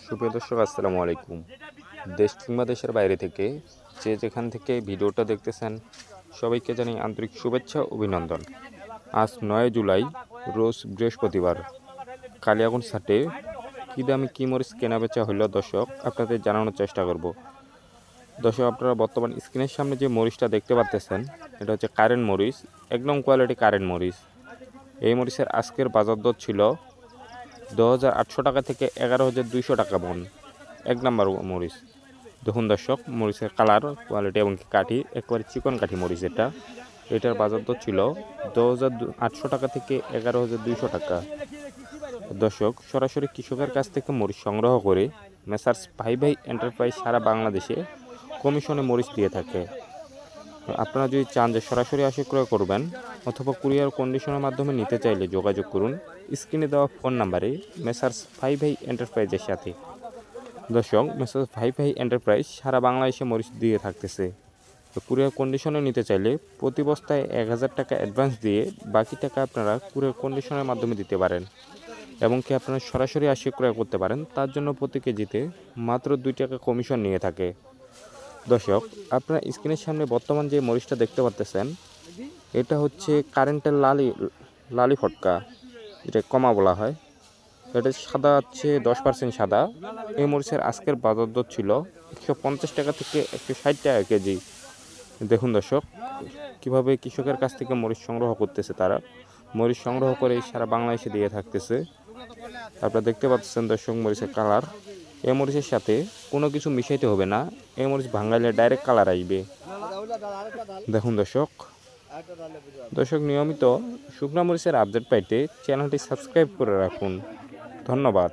সুপ্রিয় দর্শক, আসসালামু আলাইকুম। দেশ কিংবা দেশের বাইরে থেকে যে যেখান থেকে ভিডিওটা দেখতেছেন সবাইকে জানাই আন্তরিক শুভেচ্ছা অভিনন্দন। আজ 9 জুলাই, রোজ বৃহস্পতিবার। কালিয়াগঞ্জ হাটে কী দামে কী মরিচ কেনা বেচা হইল দর্শক আপনাদের জানানোর চেষ্টা করব। দর্শক, আপনারা বর্তমান স্ক্রিনের সামনে যে মরিচটা দেখতে পাচ্তেছেন এটা হচ্ছে কারেন্ট মরিচ, একদম কোয়ালিটি কারেন্ট মরিচ। এই মরিচের আজকের বাজার দর ছিল 10,800 টাকা থেকে 11,200 টাকা মন। এক নাম্বার মরিচ। দেখুন দর্শক, মরিচের কালার, কোয়ালিটি এবং কাঠি একেবারে চিকন কাঠি মরিচ। এটার বাজার দর ছিল 10,800 টাকা থেকে 11,200 টাকা। দর্শক, সরাসরি কৃষকের কাছ থেকে মরিচ সংগ্রহ করে মেসার্স ভাই ভাই এন্টারপ্রাইজ সারা বাংলাদেশে কমিশনে মরিচ দিয়ে থাকে। আপনারা যদি চান যে সরাসরি আসে ক্রয় করবেন অথবা কুরিয়ার কন্ডিশনের মাধ্যমে নিতে চাইলে যোগাযোগ করুন স্ক্রিনে দেওয়া ফোন নাম্বারে মেসার্স ভাই ভাই এন্টারপ্রাইজের সাথে। দর্শক, মেসার্স ভাই ভাই এন্টারপ্রাইজ সারা বাংলাদেশে মরিচ দিয়ে থাকতেছে। কুরিয়ার কন্ডিশনে নিতে চাইলে প্রতি বস্তায় 1,000 টাকা অ্যাডভান্স দিয়ে বাকি টাকা আপনারা কুরিয়ার কন্ডিশনের মাধ্যমে দিতে পারেন এবং কি আপনারা সরাসরি আসে ক্রয় করতে পারেন। তার জন্য প্রতি কেজিতে মাত্র 2 টাকা কমিশন নিয়ে থাকে। দর্শক, আপনারা স্ক্রিনের সামনে বর্তমান যে মরিচটা দেখতে পাচ্তেছেন এটা হচ্ছে কারেন্টের লালি ফটকা, যেটা কমা বলা হয়। এটা সাদা হচ্ছে 10% সাদা। এই মরিচের আজকের বাজার দর ছিল 150 টাকা থেকে 160 টাকা কেজি। দেখুন দর্শক, কিভাবে কৃষকের কাছ থেকে মরিচ সংগ্রহ করতেছে তারা। মরিচ সংগ্রহ করে সারা বাংলাদেশে দিয়ে থাকতেছে। আপনারা দেখতে পাচ্ছেন দর্শক মরিচের কালার। এই মরিচের সাথে কোনো কিছু মিশাইতে হবে না, এই মরিচ ভাঙাইলে ডাইরেক্ট কালার আসবে। দেখুন দর্শক, নিয়মিত শুকনা মরিচের আপডেট পাইতে চ্যানেলটি সাবস্ক্রাইব করে রাখুন। ধন্যবাদ।